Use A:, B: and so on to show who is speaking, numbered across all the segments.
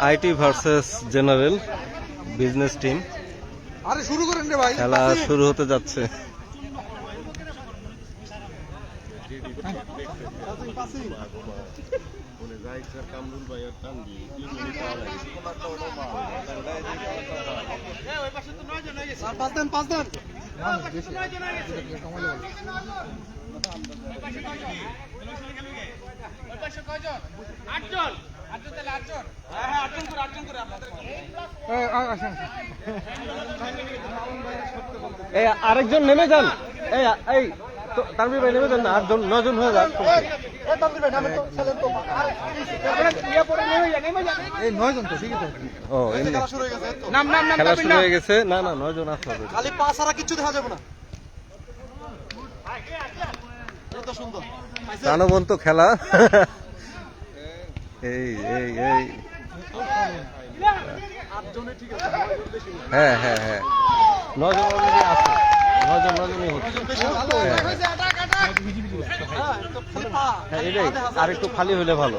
A: IT versus general business team.
B: আরে শুরু করেন রে ভাই,
A: খেলা শুরু হতে যাচ্ছে। আরেকজন নেমে যান, এই তানভীর ভাই নেমে যান না, 8 জন 9 জন হয়ে যাক। খেলা শুরু হয়ে গেছে। না না 9 জন আসতে হবে,
B: খালি পা ছাড়া কিছু দেখা যাবে না।
A: প্রাণবন্ত খেলা। এই এই এই হ্যাঁ হ্যাঁ হ্যাঁ 9 জন অলরেডি আছে, 9 জনই হচ্ছে। হ্যাঁ এটাই, আর একটু খালি হলে ভালো।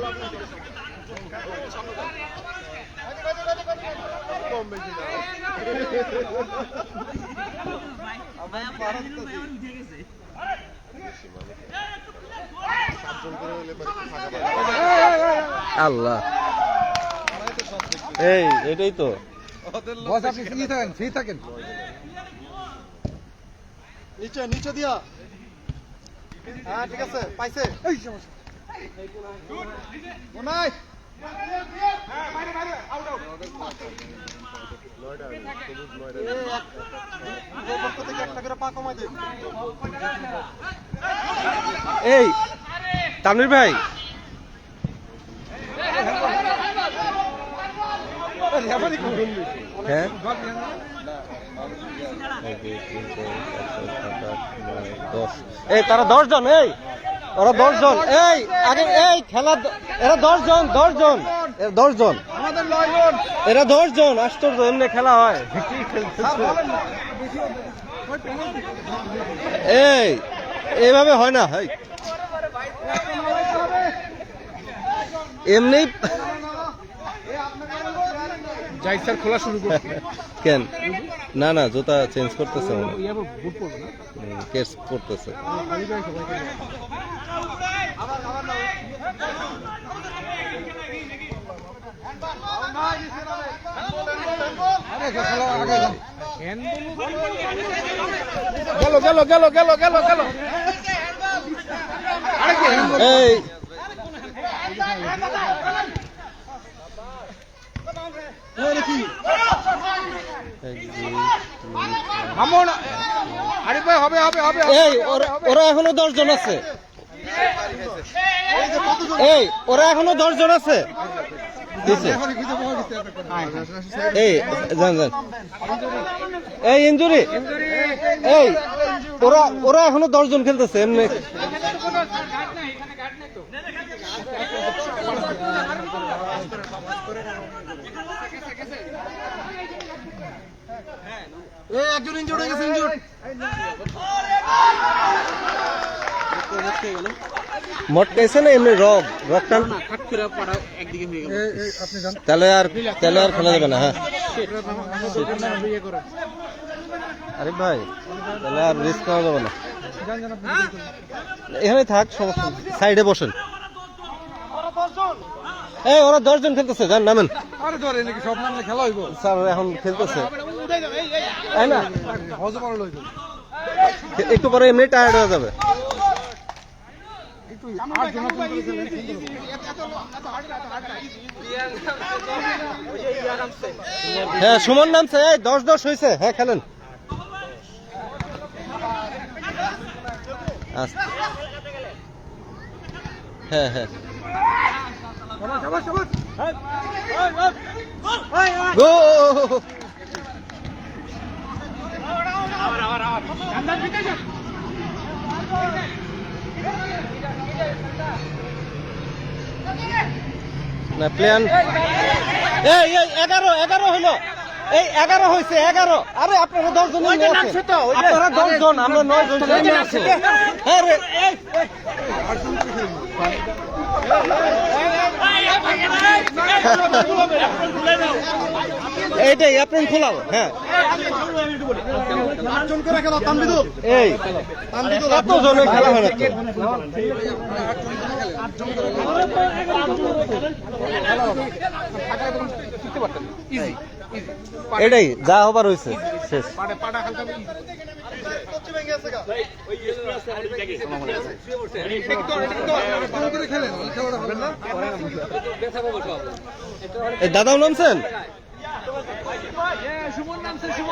A: আল্লাহ, এই এটাই তো
B: নিচে নিচে দিয়া। হ্যাঁ ঠিক আছে, পাইছে।
A: এই তানভীর ভাই, হ্যাঁ এই তারা 10 জন, এই ওরা 10 জন, এই আগে এই খেলা এরা 10 জন, 10 জন, 10 জন, এরা 10 জন। আশ্চর্য, এমনি খেলা হয়? এই এইভাবে হয় না, এমনি
B: খোলা শুরু করবে
A: কেন? না না জুতা চেঞ্জ করতেছে, কেস করতেছে।
B: গেল গেল গেল গেল গেল গেল।
A: এই এই ওরা এখনো 10 জন আছে, এই ওরা এখনো 10 জন আছে। এই যান যান, এই ইনজুরি, এই ওরা এখনো 10 জন খেলতেছে এমনি।
B: একজন ইনজুর্ড হয়ে গেছে, ইনজুর্ড।
A: মটকাইছে না এমনি রকটান, তাহলে আর খেলা যাবে না। হ্যাঁ আরে ভাই, তাহলে আর রিস্ক নেওয়া যাবে না। এখানে থাক, সমস্যা সাইডে বসেন। এই ওরা 10 জন খেলতেছে, যান নামেন। স্যার এখন খেলতেছে, তাই না? একটু পরে এমনি টায়ার্ড হয়ে যাবে। হ্যাঁ সুমন নামছে, এই 10-10 হয়েছে। হ্যাঁ খেলেন। হ্যাঁ হ্যাঁ গো। না প্লেয়ার, এই 11 হইলো, এই 11 হয়েছে 11। আরে আপনারা 10 জন আপনারা 10 জন আমরা 9 জন আছি। আরে এইটাই আপনি খোলাও। হ্যাঁ এই এত জনের খেলা হয় না তো। এটাই যা হবার হয়েছে শেষ। এই দাদাও নামছেন?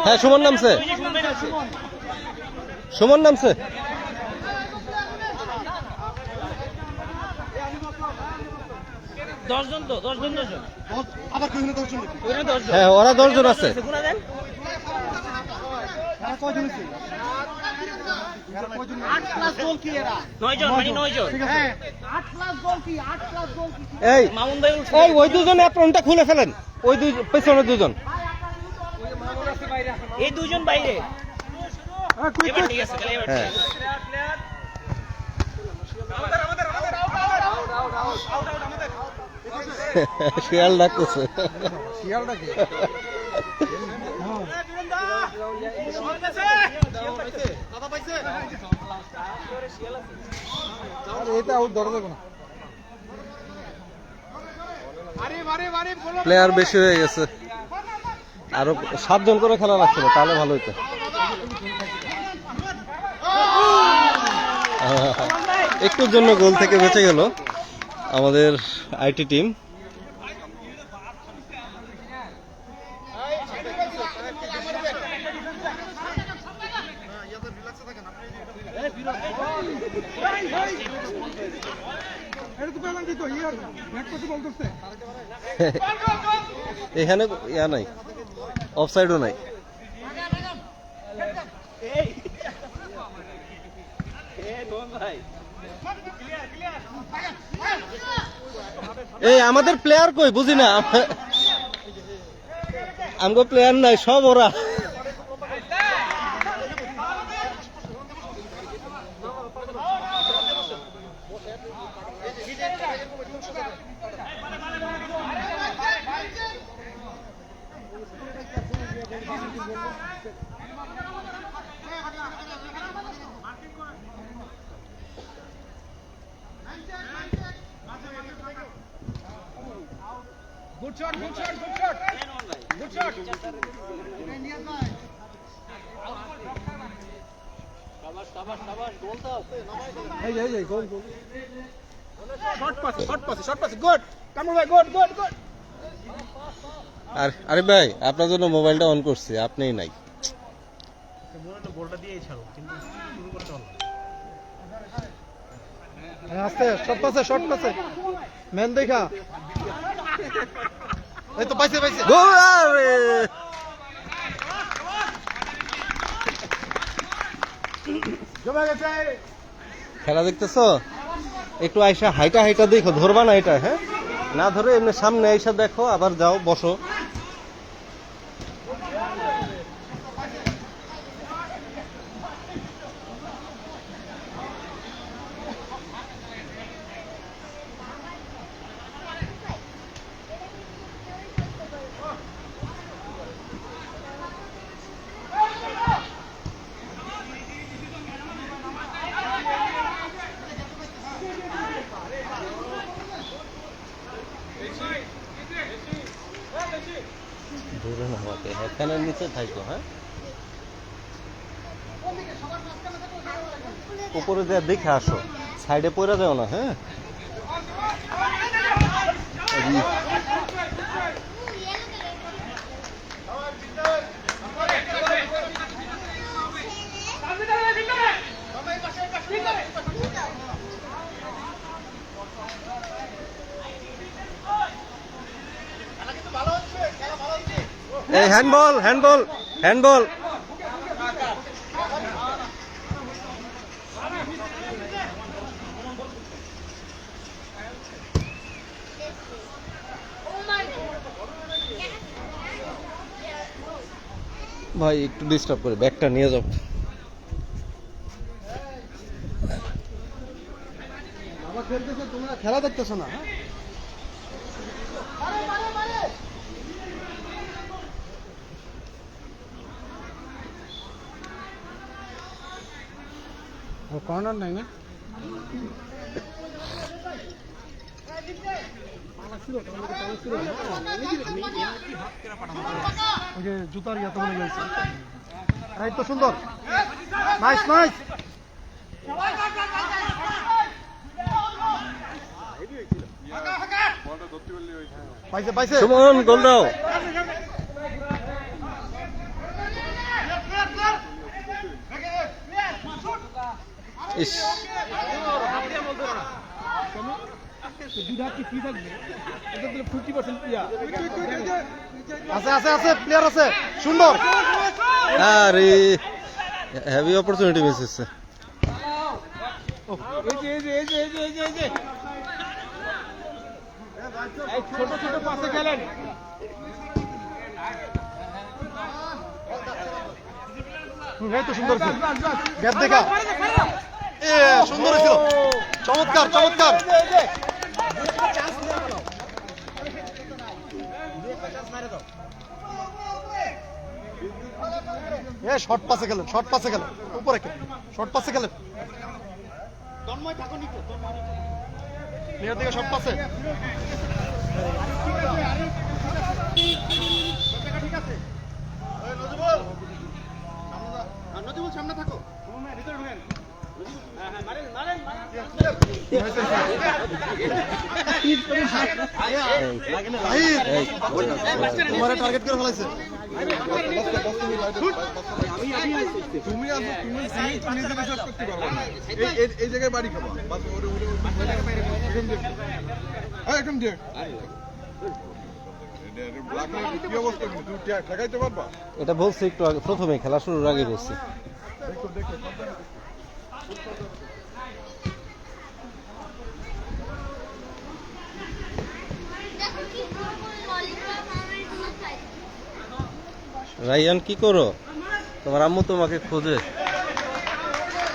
A: হ্যাঁ সুমন নামছে, সুমন নামছে। হ্যাঁ ওরা 10 জন আছে। এই ওই দুজন অ্যাপ্রনটা খুলে ফেলেন, ওই দুই পেছনে দুজন।
C: এই দুজন বাইরে।
A: হ্যাঁ শিয়াল ডাকতেছে। প্লেয়ার বেশি হয়ে গেছে, আরো 7 জন করে খেলা লাগছিল তাহলে ভালো হইতো। একটুর জন্য গোল থেকে বেঁচে গেল আমাদের আইটি টিম। এখানে ইয়া নাই, অফসাইডও নাই। এই আমাদের প্লেয়ার কই বুঝি না, আমগো প্লেয়ার নাই সব ওরা।
B: Good shot, good shot, good shot. Good shot. Hey, goal. Short pass, good. Come on, good.
A: আরে ভাই আপনার জন্য মোবাইলটা অন করছি, আপনিই নাই।
B: আস্তে শর্ট পাসে মেন দেখা। এই তো পাইছে
A: খেলা দেখতেছো? একটু আইসা হাইটা দেখো, ধরবা না এটা। হ্যাঁ না ধরে এমনি সামনে আইসা দেখো, আবার যাও বসো। ধরে না আমাকে, ফ্যানের নিচে থাকো। হ্যাঁ উপরে যা দেখে আসো, সাইডে পড়ে যাও না। হ্যাঁ এই হ্যান্ডবল। ভাই একটু ডিস্টার্ব করে ব্যাগটা নিয়ে যাও।
B: বাবা খেলতেছে, তোমরা খেলা দেখতেছো না? কর্নার নাই না? ওই যে জুতার ইয়া তো মনে গেছে। এই তো সুন্দর, নাইস নাইস। পাইছে পাইছে।
A: সুমন গোল দাও। ইস
B: আছে আছে আছে, প্লেয়ার আছে, সুন্দর।
A: আরে হেভি অপরচুনিটি মিস হচ্ছে।
B: ছোট ছোট পাশে খেলেন। এই তো সুন্দর গ্যাপ দেখা, এ সুন্দর ছিল, চমৎকার চমৎকার। এ শর্ট পাসে গেলেন, শর্ট পাসে গেলেন, উপরে খেলেন, শর্ট পাসে গেলেন। প্লেয়ার দিকে শর্ট পাসে। নজিবুল সামনে থাকো, ভিতরে ঢুকেন। তোমার টার্গেট করে ফেলাইছে।
C: তুমি করতে পারবে না, এই জায়গায় বাড়ি খাবা একদম দিয়ে কি অবস্থা, তুমি ঠেকাইতে পারবা?
A: এটা বলছি একটু আগে, প্রথমে খেলা শুরুর আগে বলছি।
C: দেখো দেখো
A: রাইয়ান কি করো? তোমার আম্মু তোমাকে খোঁজে।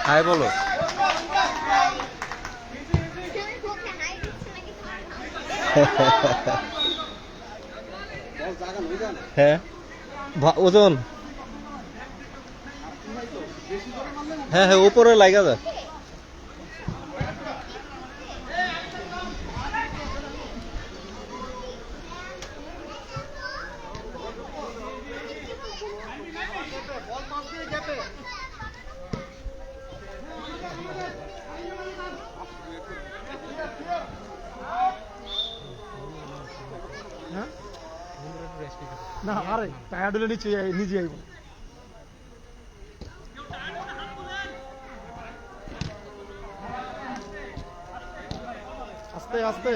A: হাই বলো। হ্যাঁ ওজন, হ্যাঁ হ্যাঁ উপরে লাগা যায়।
B: না আরে টায়ার্ড হলে নিচে নিজে আইব। আস্তে আস্তে,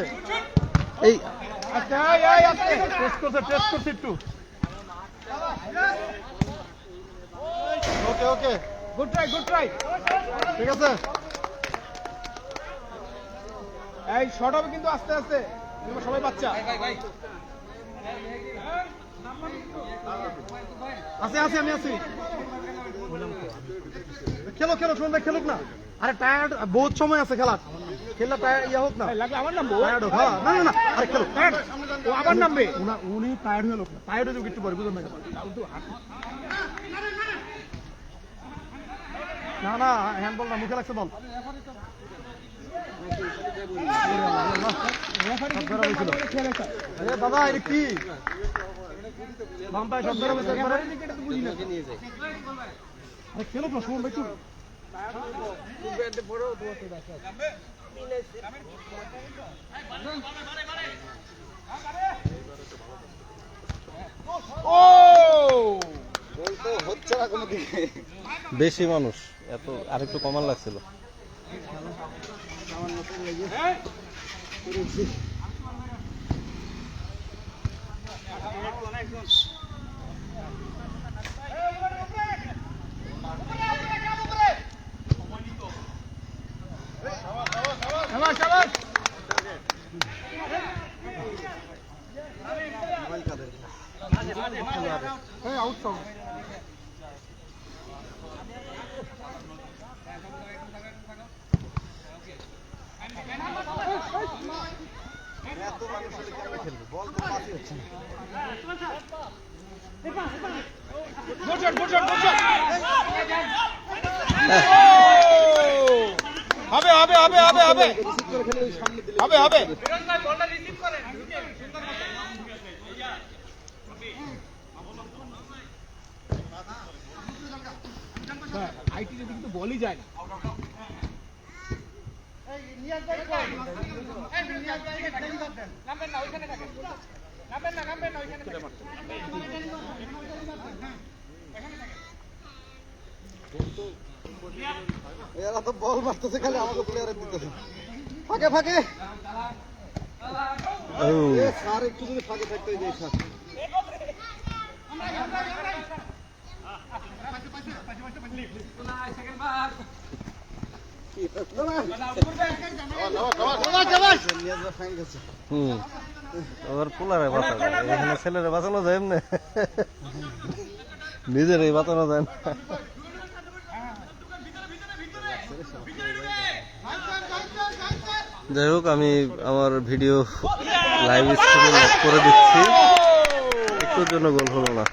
A: এই
B: টেস্ট করছে একটু। ওকে ওকে, গুড ট্রাই গুড ট্রাই, ঠিক আছে। এই শর্ট হবে কিন্তু আস্তে আস্তে, তোমরা সবাই বাচ্চা। আছে আছে, আমি আছি। খেলো খেলো, শুনুন ভাই খেলুক না। আরে টায়ার্ড, বহুত সময় আছে খেলার, খেললে টায়ার্ড ইয়া হোক না। আমার নামবো, টায়ার্ড হোক। হ্যাঁ না না না, আরে খেলো, ও আবার নামবে। উনি টায়ার্ড হয়ে লোক না, টায়ার্ড হয়ে একটু পরে, বুঝলেন না? না হ্যান্ডবল না, মুখে লাগছে বল। দাদা এটা কি বাম পায়ে শট ধরে বসে একবারে? আরে খেলো না, শুনুন ভাই একটু।
A: বেশি মানুষ, এত আরেকটু কমান লাগছিল।
C: হবে হবে হবে হবে হবে হবে হবে
B: আইটি যদি কিন্তু বলই যায় না
A: এরা তো বল মারতেছে খালি আমাকে প্লেয়ারের দিতেছে ফাঁকে ফাঁকে স্যার একটু যদি ফাঁকে থাকতে যাই স্যার আবার পোলারে বাঁচানো এখানে ছেলেরে বাঁচানো যায় এমনি নিজেরই বাঁচানো যায় না যাই হোক আমি আমার ভিডিও লাইভ স্ট্রিমিং করে দিচ্ছি একটুর জন্য গোল হলো না